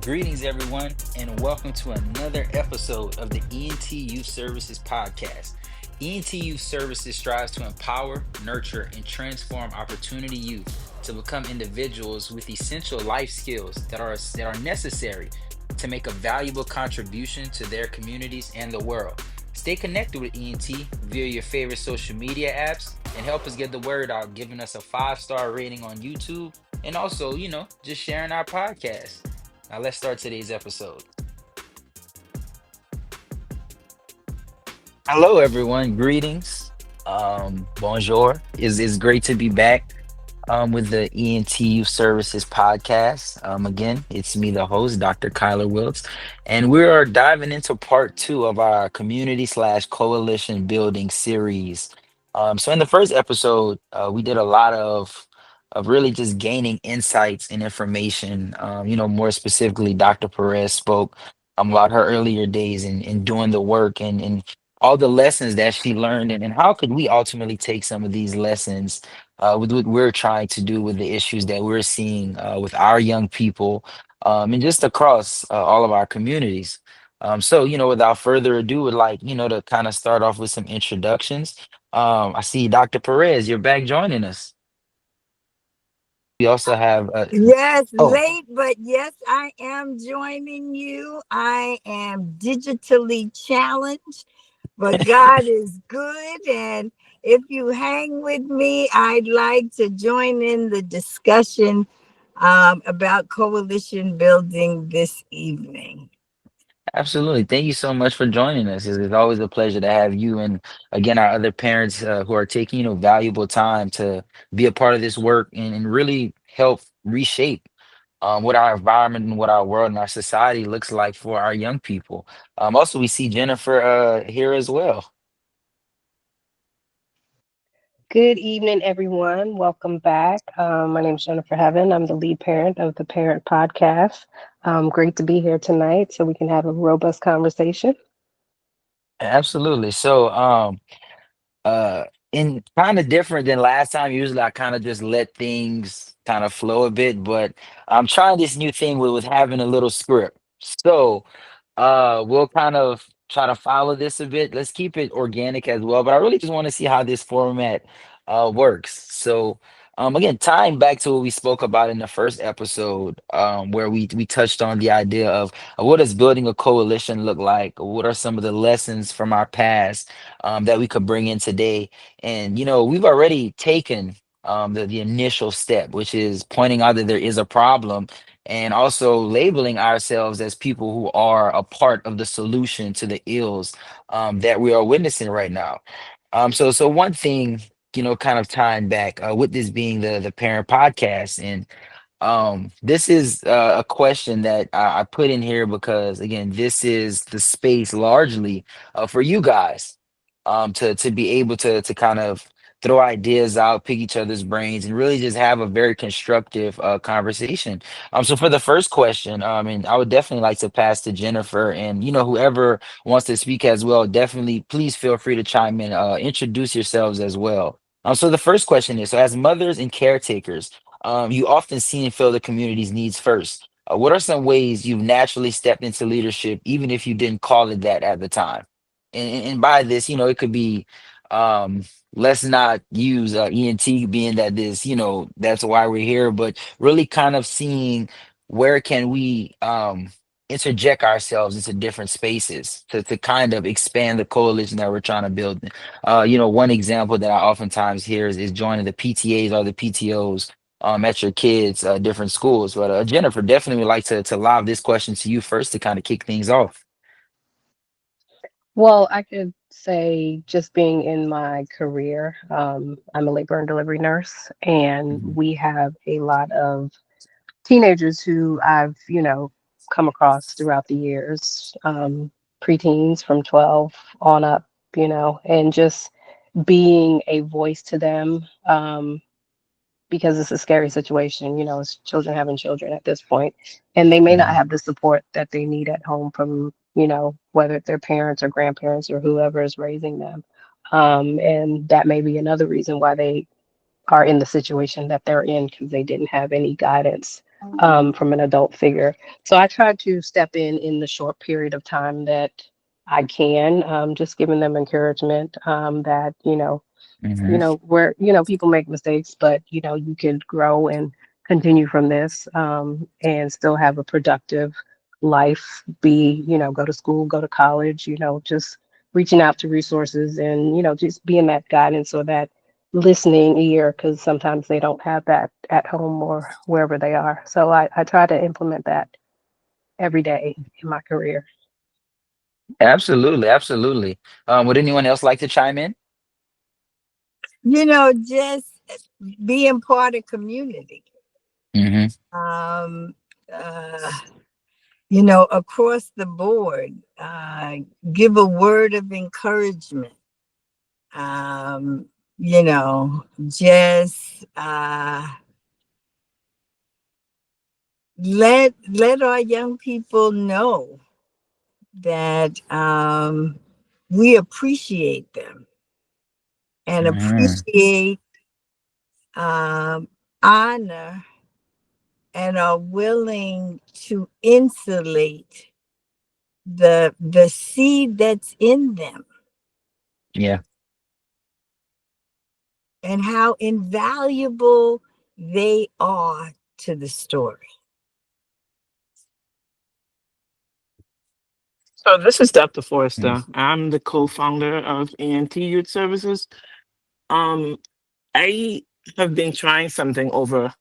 Greetings, everyone, and welcome to another episode of the ENT Youth Services Podcast. ENT Youth Services strives to empower, nurture, and transform opportunity youth to become individuals with essential life skills that are necessary to make a valuable contribution to their communities and the world. Stay connected with ENT via your favorite social media apps and help us get the word out, giving us a 5-star rating on YouTube and also, just sharing our podcast. Now let's start today's episode. Hello, everyone. Greetings. Bonjour. Is great to be back with the ENT Youth Services podcast. Again, it's me, the host, Dr. Kyler Wilkes, and we are diving into part two of our community/coalition building series. So in the first episode, we did a lot of really just gaining insights and information. More specifically, Dr. Perez spoke about her earlier days and doing the work and all the lessons that she learned, and how could we ultimately take some of these lessons with what we're trying to do with the issues that we're seeing with our young people and just across all of our communities. So, without further ado, would like, to kind of start off with some introductions. I see Dr. Perez, you're back joining us. We also have, Yes, oh, late, but yes, I am joining you. I am digitally challenged, but God is good. And if you hang with me, I'd like to join in the discussion about coalition building this evening. absolutely. Thank you so much for joining us. It's always a pleasure to have you and again our other parents who are taking valuable time to be a part of this work and really help reshape what our environment and what our world and our society looks like for our young people. Also, we see Jennifer here as well. Good evening, everyone. Welcome back. My name is Jennifer Heaven. I'm the lead parent of the Parent Podcast. Great to be here tonight so we can have a robust conversation. Absolutely. So, uh and kind of different than last time. Usually I kind of just let things kind of flow a bit, but I'm trying this new thing with having a little script. So we'll kind of try to follow this a bit. Let's keep it organic as well, but I really just want to see how this format works. So again, tying back to what we spoke about in the first episode, where we touched on the idea of what does building a coalition look like? What are some of the lessons from our past that we could bring in today? And we've already taken the initial step, which is pointing out that there is a problem and also labeling ourselves as people who are a part of the solution to the ills that we are witnessing right now. So one thing, kind of tying back with this being the parent podcast, and this is a question that I put in here because again, this is the space largely for you guys to be able to kind of throw ideas out, pick each other's brains, and really just have a very constructive conversation. So for the first question, and I would definitely like to pass to Jennifer, and whoever wants to speak as well, definitely please feel free to chime in, introduce yourselves as well. So the first question is: so as mothers and caretakers, you often see and feel the community's needs first. What are some ways you've naturally stepped into leadership, even if you didn't call it that at the time? And by this, it could be, um, let's not use ENT being that this, that's why we're here, but really kind of seeing where can we interject ourselves into different spaces to kind of expand the coalition that we're trying to build. One example that I oftentimes hear is joining the PTAs or the PTOs at your kids' different schools. But Jennifer, definitely would like to lob this question to you first to kind of kick things off. Well, I could say just being in my career, I'm a labor and delivery nurse, and Mhm. we have a lot of teenagers who I've, come across throughout the years, preteens from 12 on up, and just being a voice to them, because it's a scary situation, it's children having children at this point, and they may not Mhm. have the support that they need at home from, whether it's their parents or grandparents or whoever is raising them. And that may be another reason why they are in the situation that they're in, because they didn't have any guidance from an adult figure. So I try to step in the short period of time that I can, just giving them encouragement, that Hmm. where people make mistakes, but you can grow and continue from this, and still have a productive life. Be go to school, go to college. Just reaching out to resources, and just being that guidance or that listening ear, because sometimes they don't have that at home or wherever they are. So I try to implement that every day in my career. Absolutely, absolutely. Would anyone else like to chime in? Just being part of community. Hmm. Um, uh, across the board, give a word of encouragement. Um, just let our young people know that we appreciate them and Hmm. appreciate, um, honor, and are willing to insulate the seed that's in them, Yeah. and how invaluable they are to the story. So this is Dr. Mm. Forrester. I'm the co-founder of ENT Youth Services. Um, I have been trying something over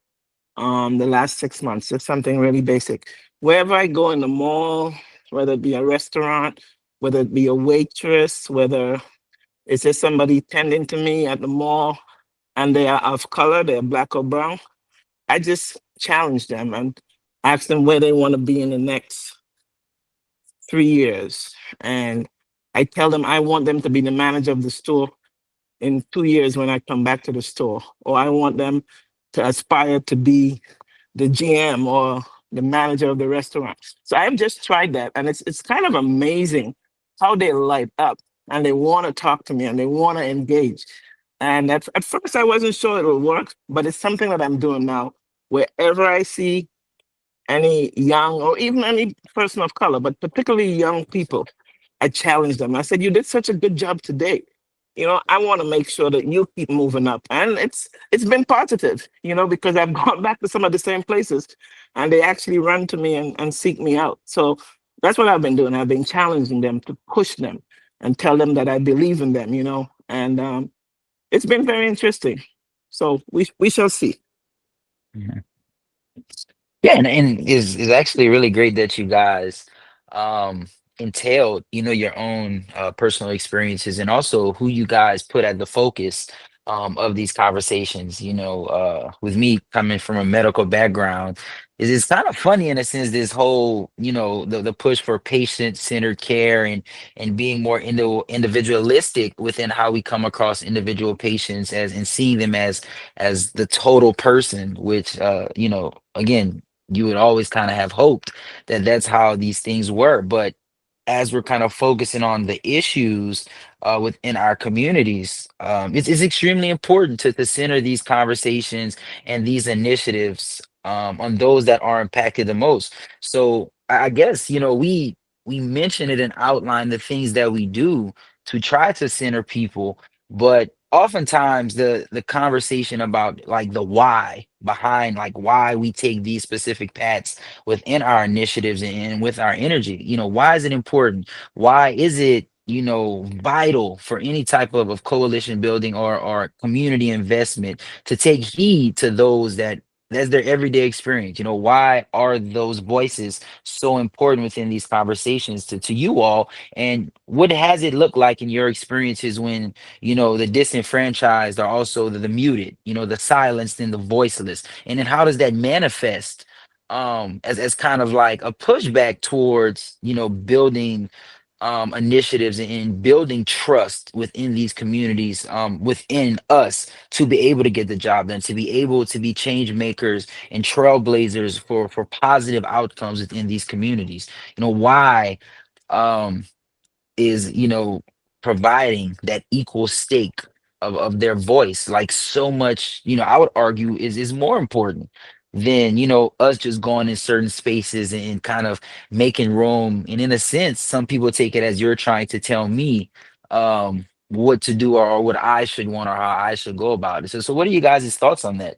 the last 6 months. It's something really basic. Wherever I go in the mall, whether it be a restaurant, whether it be a waitress, whether it's just somebody tending to me at the mall and they are of color, they're black or brown, I just challenge them and ask them where they want to be in the next 3 years. And I tell them I want them to be the manager of the store in 2 years when I come back to the store, or I want them to aspire to be the GM or the manager of the restaurant. So I've just tried that, and it's kind of amazing how they light up and they want to talk to me and they want to engage. And at first, I wasn't sure it would work, but it's something that I'm doing now. Wherever I see any young or even any person of color, but particularly young people, I challenged them. I said, "You did such a good job today. I want to make sure that you keep moving up." And it's been positive, because I've gone back to some of the same places and they actually run to me and seek me out. So that's what I've been doing. I've been challenging them to push them and tell them that I believe in them, and it's been very interesting. So we shall see. Mhm. Yeah, and is actually really great that you guys um entailed, your own personal experiences and also who you guys put at the focus of these conversations. With me coming from a medical background, is it's kind of funny in a sense, this whole, the push for patient-centered care and being more individualistic within how we come across individual patients as and seeing them as the total person, which again, you would always kind of have hoped that that's how these things were. But as we're kind of focusing on the issues within our communities, it's extremely important to center these conversations and these initiatives on those that are impacted the most. So I guess, we mention it and outline the things that we do to try to center people, but oftentimes the conversation about like the why behind like why we take these specific paths within our initiatives and with our energy, why is it important, why is it vital for any type of coalition building or community investment to take heed to those that's their everyday experience. Why are those voices so important within these conversations to you all, and what has it looked like in your experiences when the disenfranchised are also the muted, the silenced and the voiceless, and then how does that manifest as kind of like a pushback towards building initiatives and building trust within these communities, within us, to be able to get the job done, to be able to be change makers and trailblazers for positive outcomes within these communities. Why um is providing that equal stake of their voice like so much, I would argue is more important. than us just going in certain spaces and kind of making room. And in a sense, some people take it as you're trying to tell me what to do, or what I should want, or how I should go about it. So what are you guys' thoughts on that?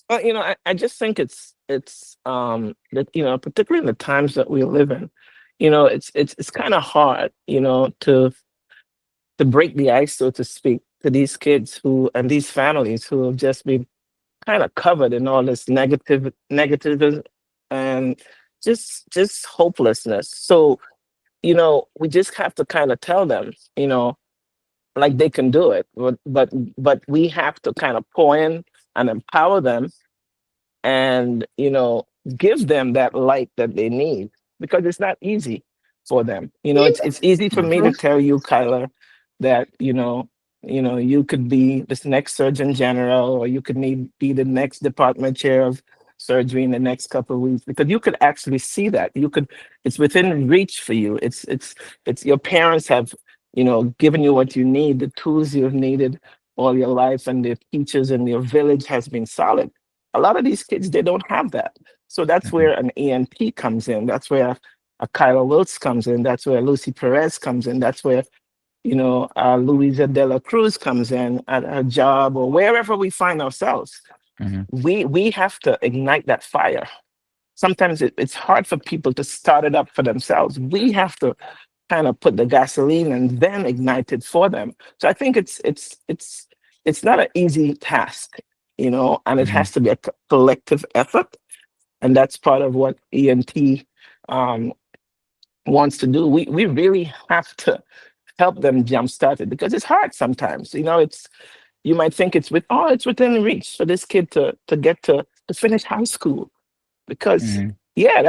I just think it's that, particularly in the times that we live in, it's kind of hard, to break the ice, so to speak, to these kids who and these families who have just been kind of covered in all this negativism and just hopelessness. So, we just have to kind of tell them, like they can do it, but we have to kind of pour in and empower them, and give them that light that they need, because it's not easy for them. It's easy for me to Mhm, tell you, Kyler, that you could be this next surgeon general, or you could be the next department chair of surgery in the next couple of weeks, because you could actually see that. It's within reach for you. It's your parents have given you what you need, the tools you've needed all your life, and the teachers in your village has been solid. A lot of these kids, they don't have that. So that's mhm, where an ENT comes in. That's where a Kyla Wilkes comes in. That's where Lucy Perez comes in. That's where, Luisa de la Cruz comes in at her job, or wherever we find ourselves. mhm, We have to ignite that fire. Sometimes it's hard for people to start it up for themselves. We have to kind of put the gasoline and then ignite it for them. So I think it's not an easy task, and it mhm, has to be a collective effort, and that's part of what ENT um, wants to do. We really have to help them jumpstart it, because it's hard sometimes. It's you might think it's within reach for this kid to get to finish high school, because mhm, yeah,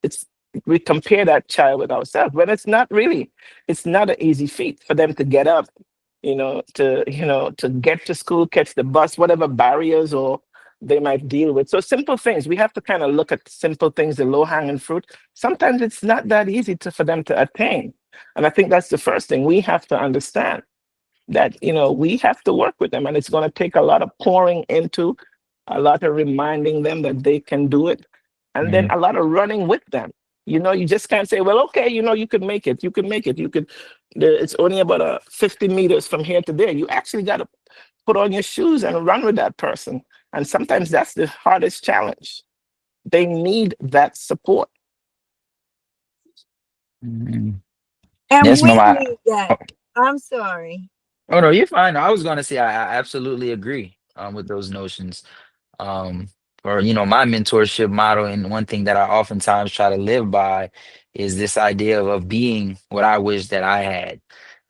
it's we compare that child with ourselves, but it's not an easy feat for them to get up, to get to school, catch the bus, whatever barriers or they might deal with. So simple things, we have to kind of look at simple things, the low hanging fruit. Sometimes it's not that easy for them to attain, and I think that's the first thing we have to understand, that we have to work with them, and it's going to take a lot of pouring into, a lot of reminding them that they can do it, and then mhm, a lot of running with them. You just can't say, well, okay, you could make it, it's only about 50 meters from here to there. You actually got to put on your shoes and run with that person, and sometimes that's the hardest challenge. They need that support. mhm. And Yes, with ma'am. me that I'm sorry. Oh no, you're fine. I was gonna say I absolutely agree with those notions. Um, or my mentorship model, and one thing that I oftentimes try to live by is this idea of being what I wish that I had.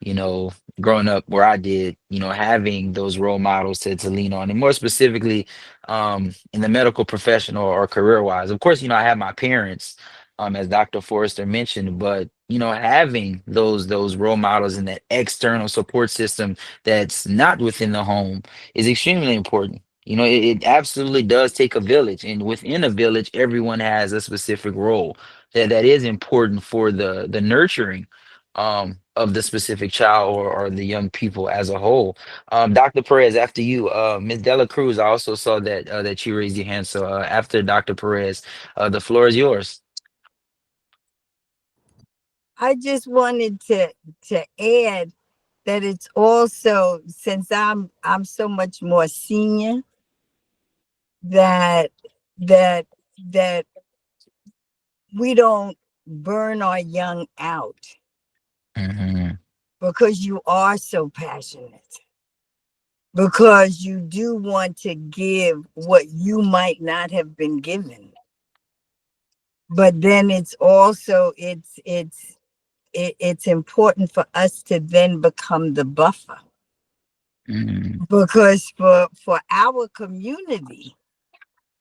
You know, growing up where I did, having those role models to lean on, and more specifically, in the medical profession or career wise. Of course, I have my parents, as Dr. Forrester mentioned, but having those role models and that external support system that's not within the home is extremely important. It absolutely does take a village, and within a village, everyone has a specific role that is important for the nurturing of the specific child or the young people as a whole. Dr. Perez, after you, Ms. Dela Cruz, I also saw that you raised your hand. So after Dr. Perez, the floor is yours. I just wanted to add that it's also, since I'm so much more senior, that that that we don't burn our young out Hmm. because you are so passionate, because you do want to give what you might not have been given. But then it's also it's important for us to then become the buffer, Hmm. because for our community,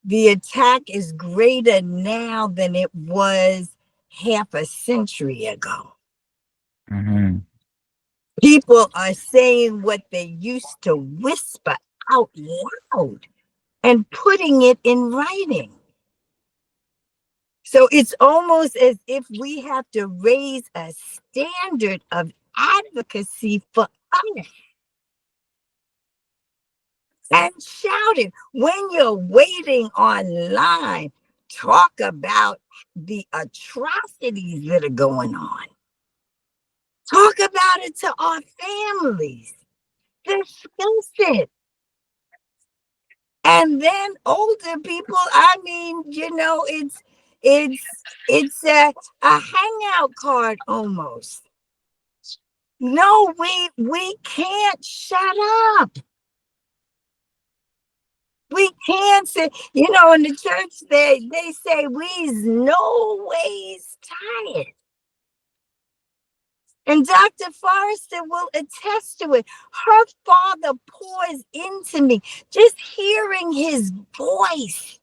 the attack is greater now than it was half a century ago. Hmm. People are saying what they used to whisper out loud and putting it in writing. So it's almost as if we have to raise a standard of advocacy for us. and shouting when you're waiting online. Talk about the atrocities that are going on. Talk about it to our families. Discuss it. And then older people, I mean, it's a hangout card almost. No, we can't shut up. We can't say, in the church they say we's no ways tired. And Dr. Forrester will attest to it. Her father pours into me. Just hearing his voice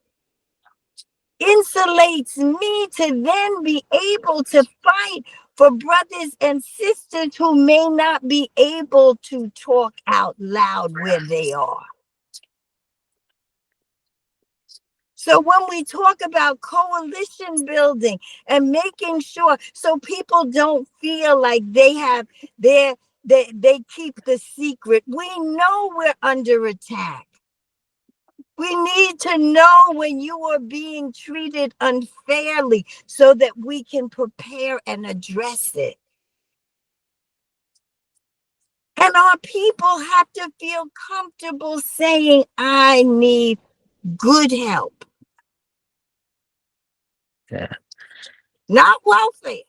insulates me to then be able to fight for brothers and sisters who may not be able to talk out loud where they are. So when we talk about coalition building and making sure so people don't feel like they keep the secret, we know we're under attack. We need to know when you are being treated unfairly so that we can prepare and address it. And our people have to feel comfortable saying, I need good help, Yeah. not welfare.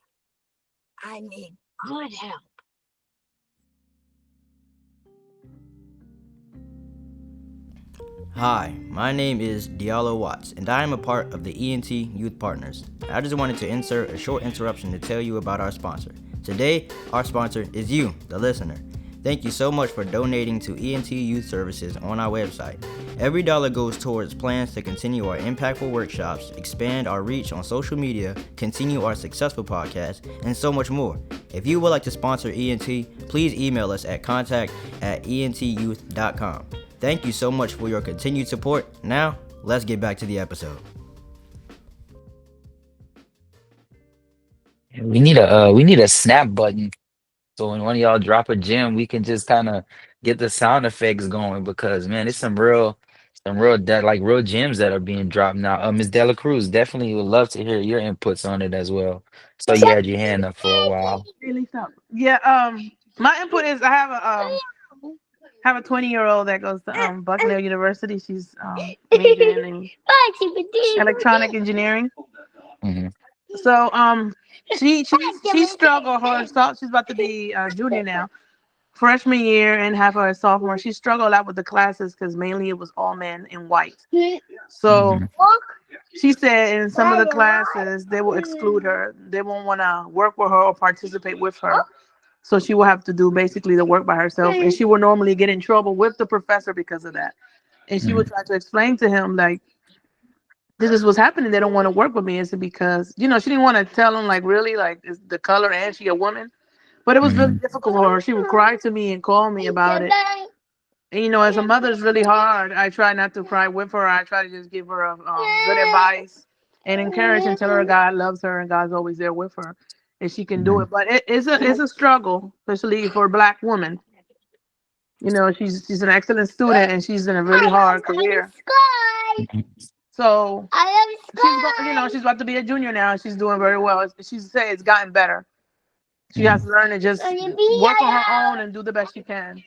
I need good help. Hi, my name is Diallo Watts, and I am a part of the ENT Youth Partners. I just wanted to insert a short interruption to tell you about our sponsor. Today, our sponsor is you, the listener. Thank you so much for donating to ENT Youth Services on our website. Every dollar goes towards plans to continue our impactful workshops, expand our reach on social media, continue our successful podcast, and so much more. If you would like to sponsor ENT, please email us at contact@entyouth.com. Thank you so much for your continued support. Now, let's get back to the episode. We need a snap button. So when one of y'all drop a gem, we can just kind of get the sound effects going because man, it's real gems that are being dropped now. Ms. Dela Cruz, definitely would love to hear your inputs on it as well. So you had your hand up for a while. Really stop. Yeah. My input is I have a 20-year-old that goes to Bucknell University. She's majoring in electronic engineering. Hmm. So she struggled her so she's about to be a junior now, freshman year and half of her sophomore. She struggled a lot with the classes because mainly it was all men in white. So Hmm. she said in some of the classes they will exclude her. They won't want to work with her or participate with her. So she will have to do basically the work by herself, and she will normally get in trouble with the professor because of that. And she would try to explain to him like, this is what's happening. They don't want to work with me. It's because she didn't want to tell him like really like is the color and she a woman, but it was really Hmm. difficult for her. She would cry to me and call me about it. And as a mother, it's really hard. I try not to cry with her. I try to just give her good advice and encourage and tell her God loves her and God's always there with her, and she can do Hmm. it. But it's a struggle, especially for a Black woman. She's an excellent student and she's in a really hard career. So she's about to be a junior now and she's doing very well. She said it's gotten better. She has Hmm. to learn to just work on her own and do the best she can.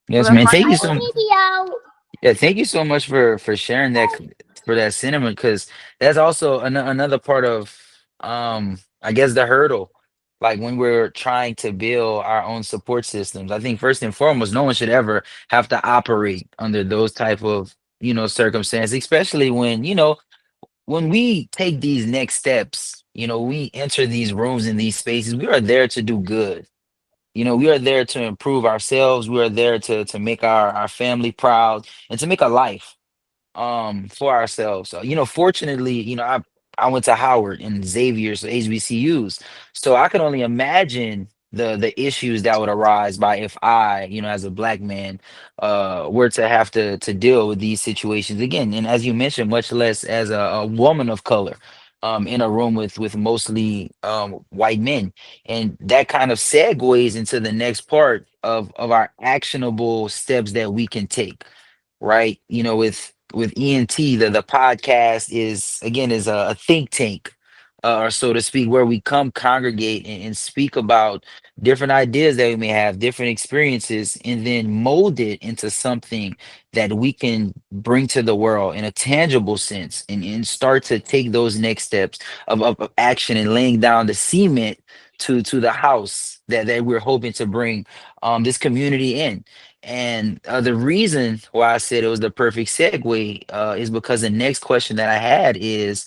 So Yes, that's man. my Thank you so. input. Yeah, thank you so much for sharing for that sentiment because that's also another part of I guess the hurdle. Like when we're trying to build our own support systems, I think first and foremost, no one should ever have to operate under those type of circumstances, especially when when we take these next steps. We enter these rooms in these spaces. We are there to do good. We are there to improve ourselves. We are there to make our family proud and to make a life for ourselves. So, fortunately, I went to Howard and Xavier, so HBCUs. So I can only imagine the issues that would arise by if I, as a black man, were to have to deal with these situations again. And as you mentioned, much less as a woman of color. in a room with mostly white men, and that kind of segues into the next part of our actionable steps that we can take, right? With ENT, the podcast is again is a think tank, or so to speak, where we come congregate and speak about different ideas that we may have, different experiences, and then mold it into something that we can bring to the world in a tangible sense, and start to take those next steps of action and laying down the cement to the house that we're hoping to bring this community in. And the reason why I said it was the perfect segue is because the next question that I had is,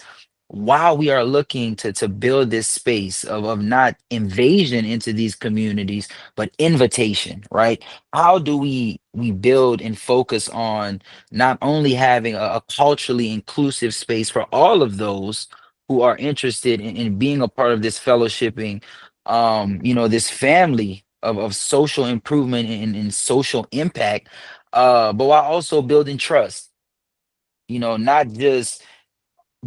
while we are looking to build this space of not invasion into these communities, but invitation, right? How do we build and focus on not only having a culturally inclusive space for all of those who are interested in being a part of this fellowshipping, this family of social improvement and social impact, but while also building trust, not just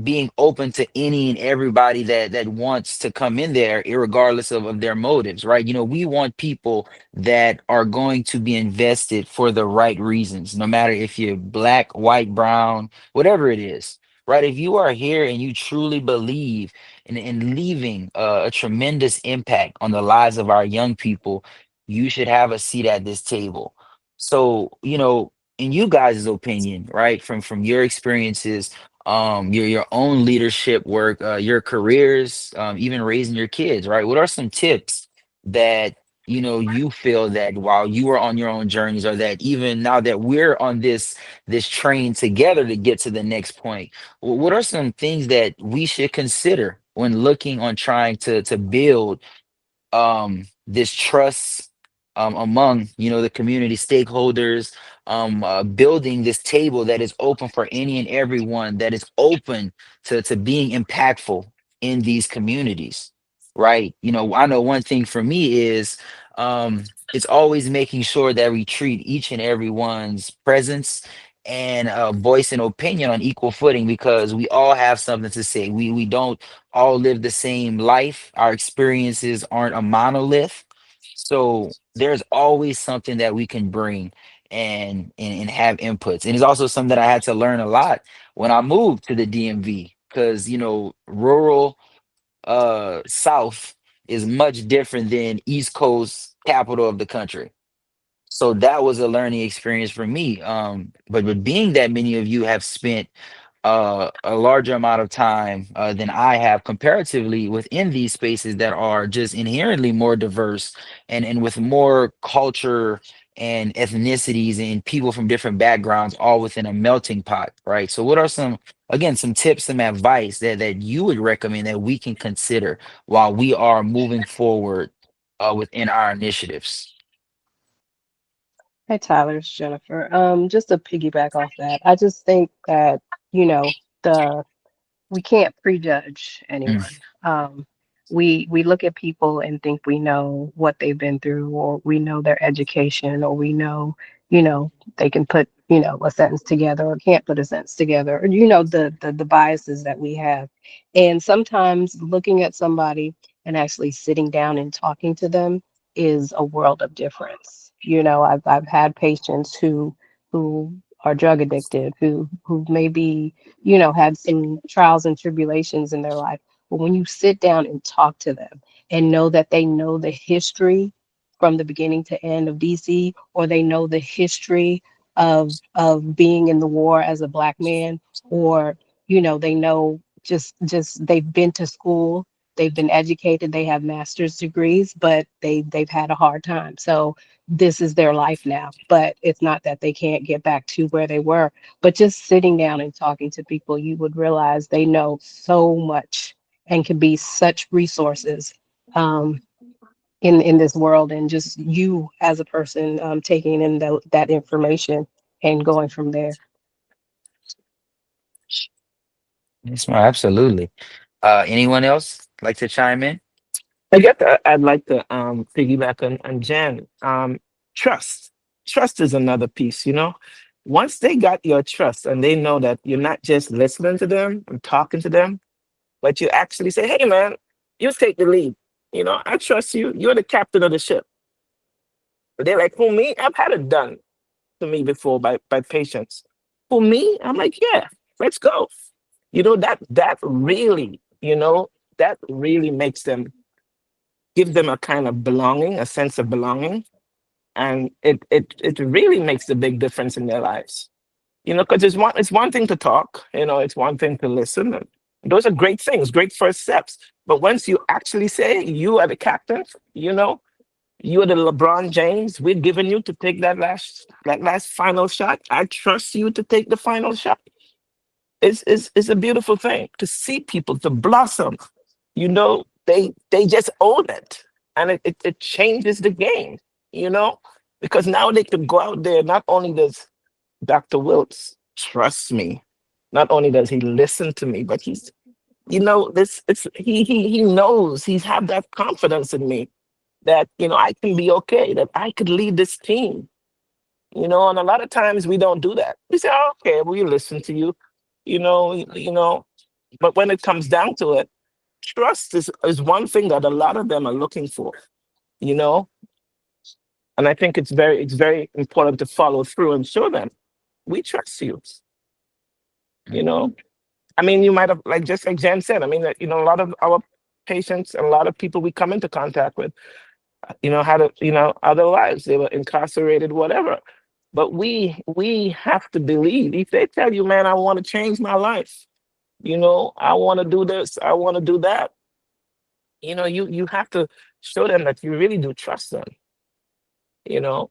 being open to any and everybody that wants to come in there, irregardless of their motives, right? We want people that are going to be invested for the right reasons, no matter if you're black, white, brown, whatever it is, right? If you are here and you truly believe in leaving a tremendous impact on the lives of our young people, you should have a seat at this table. So, in you guys' opinion, right, from your experiences, your own leadership work, your careers, even raising your kids, right? What are some tips that you feel that while you were on your own journeys, or that even now that we're on this train together to get to the next point, what are some things that we should consider when looking on trying to build this trust among the community stakeholders, building this table that is open for any and everyone, that is open to being impactful in these communities, right? I know one thing for me is, it's always making sure that we treat each and everyone's presence and voice and opinion on equal footing, because we all have something to say. We don't all live the same life. Our experiences aren't a monolith. So there's always something that we can bring and have inputs. And it's also something that I had to learn a lot when I moved to the DMV, because rural South is much different than East Coast, capital of the country. So that was a learning experience for me. But being that many of you have spent a larger amount of time than I have comparatively within these spaces that are just inherently more diverse, and with more culture and ethnicities and people from different backgrounds all within a melting pot, right? So what are some tips, some advice that you would recommend that we can consider while we are moving forward within our initiatives? Hey, Tyler, it's Jennifer. Just to piggyback off that, I just think that, you know, the we can't prejudge Mm, anyone. We look at people and think we know what they've been through, or we know their education, or we know, you know, they can put, a sentence together or can't put a sentence together, or the biases that we have. And sometimes looking at somebody and actually sitting down and talking to them is a world of difference. I've had patients who are drug addicted, who maybe had some trials and tribulations in their life. But when you sit down and talk to them and know that they know the history from the beginning to end of DC, or they know the history of being in the war as a Black man, or they know just they've been to school, they've been educated, they have master's degrees, but they've had a hard time. So this is their life now. But it's not that they can't get back to where they were, but just sitting down and talking to people, you would realize they know so much and can be such resources um, in this world. And just you as a person taking in that information and going from there. yes, ma'am, absolutely. Anyone else like to chime in? I guess I'd like to piggyback on Jan. Trust. Trust is another piece, you know. Once they got your trust and they know that you're not just listening to them and talking to them, but you actually say, hey, man, you take the lead. I trust you. You're the captain of the ship. But they're like, for me, I've had it done to me before by patients. For me, I'm like, yeah, let's go. That really, that really makes them, give them a kind of belonging, a sense of belonging. And it really makes a big difference in their lives. Because it's one thing to talk, it's one thing to listen. And those are great things, great first steps. But once you actually say you are the captain, you are the LeBron James, we're giving you to take that last final shot. I trust you to take the final shot. It's a beautiful thing to see people to blossom. They just own it. And it changes the game, you know, because now they could go out there. Not only does Dr. Wilkes trust me, not only does he listen to me, but this it's he knows, he's have that confidence in me that I can be okay, that I could lead this team. And a lot of times we don't do that. We say, oh, okay, we listen to you, but when it comes down to it, trust is one thing that a lot of them are looking for, you know, and I think it's very important to follow through and show them we trust you. You know, I mean, you might have, like, just like Jen said. I mean, a lot of our patients and a lot of people we come into contact with, had other lives. They were incarcerated, whatever. But we have to believe. If they tell you, man, I want to change my life, I want to do this, I want to do that. You have to show them that you really do trust them, you know,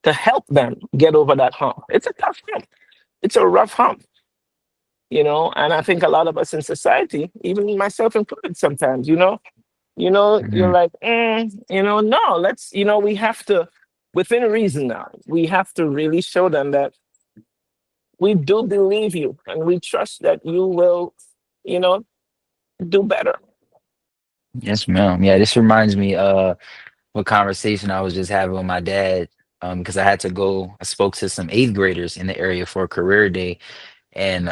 to help them get over that hump. It's a tough hump. It's a rough hump, and I think a lot of us in society, even myself included sometimes, you're Mhm. like, no, we have to, within reason now, we have to really show them that we do believe you and we trust that you will, you know, do better. Yes, ma'am. Yeah, this reminds me of a conversation I was just having with my dad. Because I had to go, I spoke to some eighth graders in the area for a career day. And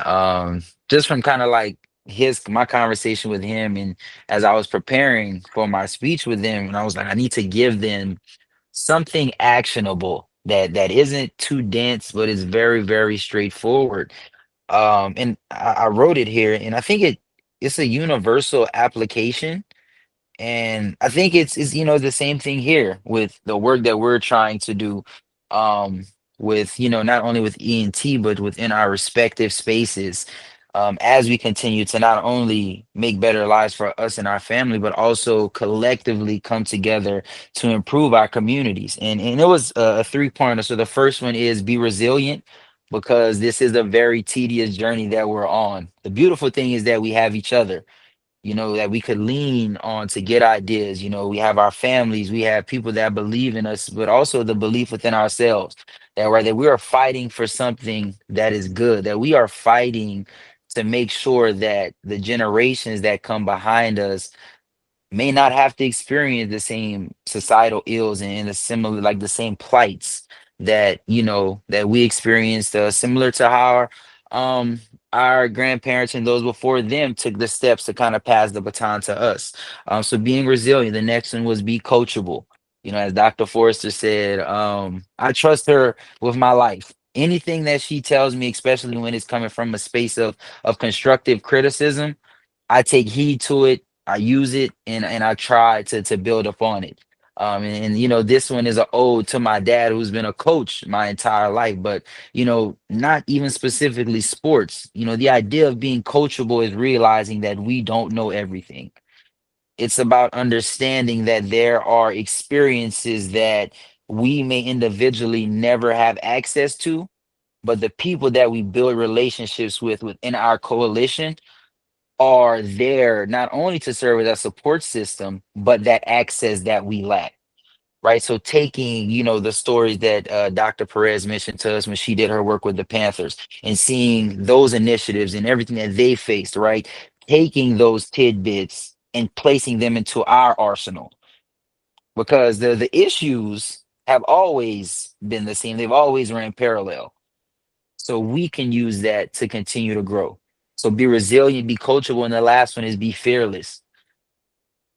just from kind of like my conversation with him, and as I was preparing for my speech with them, and I was like, I need to give them something actionable that isn't too dense, but is very, very straightforward. And I wrote it here, and I think it's a universal application, and I think it's the same thing here with the work that we're trying to do, um with not only with ENT but within our respective spaces, as we continue to not only make better lives for us and our family, but also collectively come together to improve our communities. And it was a three-pointer. So the first one is be resilient, because this is a very tedious journey that we're on. The beautiful thing is that we have each other, that we could lean on to get ideas. We have our families, we have people that believe in us, but also the belief within ourselves that, right, that we are fighting for something that is good, that we are fighting to make sure that the generations that come behind us may not have to experience the same societal ills and the similar, like the same plights that that we experienced, similar to how our grandparents and those before them took the steps to kind of pass the baton to us. So being resilient. The next one was be coachable. As Dr. Forrester said, I trust her with my life. Anything that she tells me, especially when it's coming from a space of constructive criticism, I take heed to it, I use it, and I try to build upon it. And this one is an ode to my dad, who's been a coach my entire life, but not even specifically sports. The idea of being coachable is realizing that we don't know everything. It's about understanding that there are experiences that we may individually never have access to, but the people that we build relationships with within our coalition are there not only to serve as a support system, but that access that we lack. Right. So taking, the stories that Dr. Perez mentioned to us when she did her work with the Panthers, and seeing those initiatives and everything that they faced, right? Taking those tidbits and placing them into our arsenal, because the issues have always been the same. They've always ran parallel. So we can use that to continue to grow. So be resilient, be coachable, and the last one is be fearless.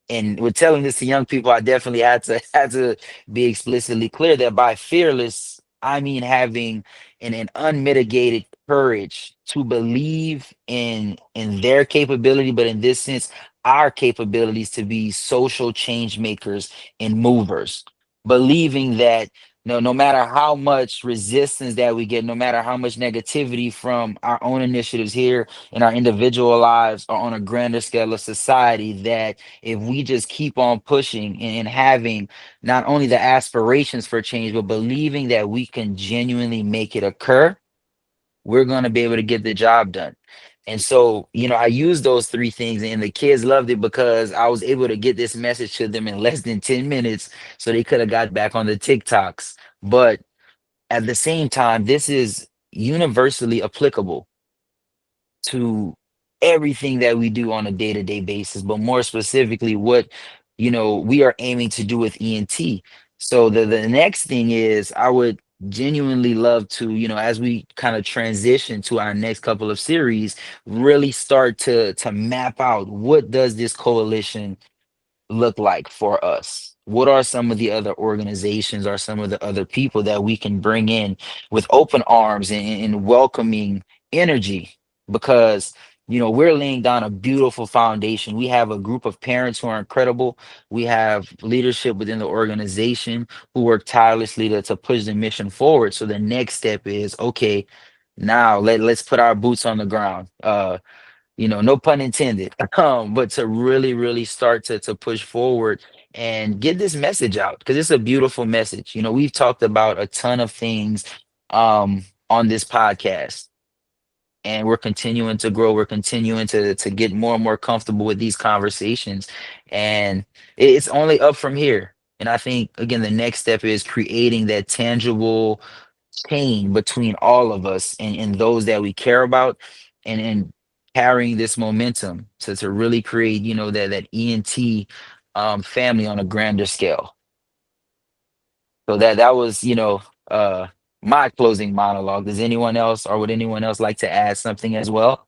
And we're telling this to young people, I definitely had to had to be explicitly clear that by fearless, I mean having an unmitigated courage to believe in their capability, but in this sense, our capabilities to be social change makers and movers. Believing that no matter how much resistance that we get, no matter how much negativity from our own initiatives here in our individual lives or on a grander scale of society, that if we just keep on pushing and having not only the aspirations for change, but believing that we can genuinely make it occur, we're going to be able to get the job done. And so, I used those three things and the kids loved it because I was able to get this message to them in less than 10 minutes. So they could have got back on the TikToks. But at the same time, this is universally applicable to everything that we do on a day-to-day basis, but more specifically what we are aiming to do with ENT. So the next thing is I would genuinely love to, as we kind of transition to our next couple of series, really start to map out what does this coalition look like for us? What are some of the other organizations or some of the other people that we can bring in with open arms and welcoming energy? Because we're laying down a beautiful foundation. We have a group of parents who are incredible. We have leadership within the organization who work tirelessly to push the mission forward. So the next step is okay, now let's put our boots on the ground. No pun intended. But to really, really start to push forward and get this message out because it's a beautiful message. We've talked about a ton of things on this podcast, and we're continuing to grow. We're continuing to get more and more comfortable with these conversations, and it's only up from here. And I think again, the next step is creating that tangible chain between all of us and those that we care about, and carrying this momentum to really create that ENT family on a grander scale. So that was my closing monologue. Does anyone else or would anyone else like to add something as well?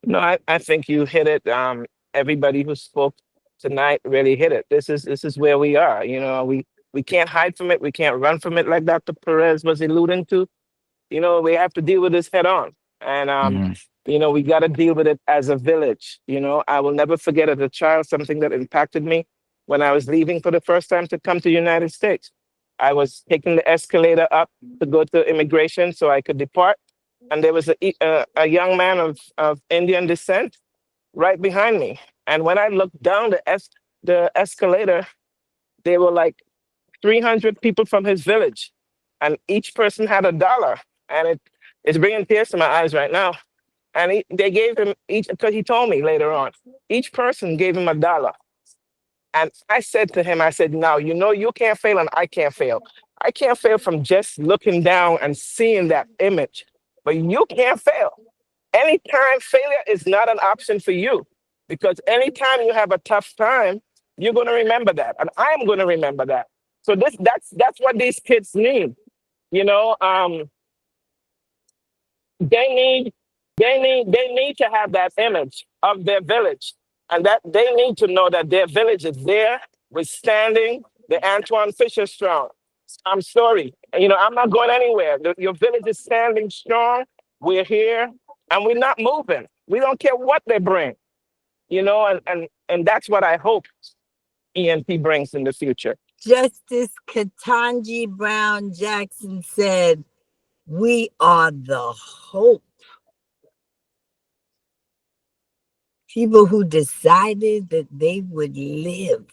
No, I think you hit it. Everybody who spoke tonight really hit it. This is where we are. We can't hide from it. We can't run from it, like Dr. Perez was alluding to. We have to deal with this head on. And Mhm. we got to deal with it as a village. I will never forget as a child something that impacted me when I was leaving for the first time to come to the United States. I was taking the escalator up to go to immigration so I could depart. And there was a young man of Indian descent right behind me. And when I looked down the escalator, there were like 300 people from his village, and each person had $1, and it's bringing tears to my eyes right now. And they gave him each, because he told me later on, each person gave him $1. And I said to him, I said, now you can't fail, and I can't fail. I can't fail from just looking down and seeing that image, but you can't fail. Anytime failure is not an option for you, because anytime you have a tough time, you're going to remember that, and I'm going to remember that. So that's what these kids need. You know, um, they need they need to have that image of their village, and that they need to know that their village is there, withstanding the Antoine Fisher strong. I'm sorry, I'm not going anywhere. Your village is standing strong. We're here, and we're not moving. We don't care what they bring. And that's what I hope ENT brings in the future. Justice Katanji Brown Jackson said, "We are the hope." People who decided that they would live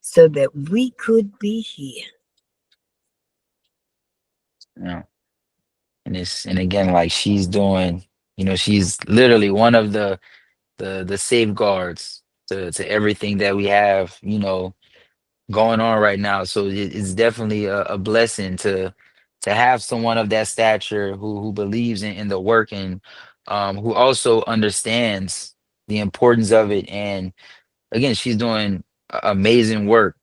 so that we could be here. Yeah. And again, like she's doing, she's literally one of the safeguards to everything that we have, going on right now. So it's definitely a blessing to have someone of that stature who believes in the work, and who also understands the importance of it. And again, she's doing amazing work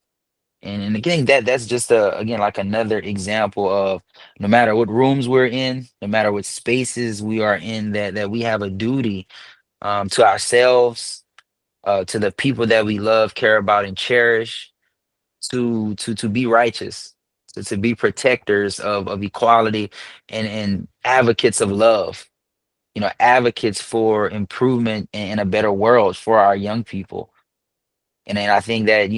And again, that's just a again like another example of no matter what rooms we're in, no matter what spaces we are in, that we have a duty to ourselves, to the people that we love, care about, and cherish, to be righteous, to be protectors of equality and advocates of love. You know, advocates for improvement and a better world for our young people. And then I think that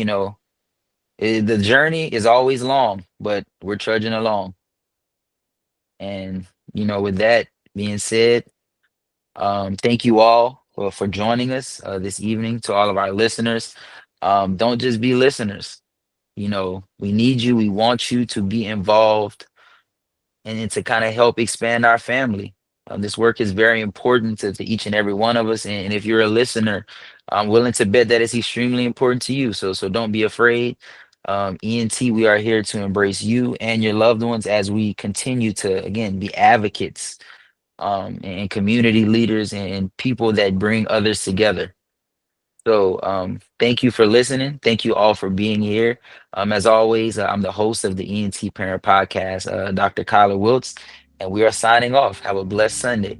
the journey is always long, but we're trudging along. And with that being said, thank you all for joining us this evening. To all of our listeners, don't just be listeners. We need you. We want you to be involved and to kind of help expand our family. This work is very important to each and every one of us. And if you're a listener, I'm willing to bet that it's extremely important to you. So don't be afraid. ENT, we are here to embrace you and your loved ones as we continue to, again, be advocates and community leaders and people that bring others together. So thank you for listening. Thank you all for being here. As always, I'm the host of the ENT Parent Podcast, Dr. Kyler Wiltz, and we are signing off. Have a blessed Sunday.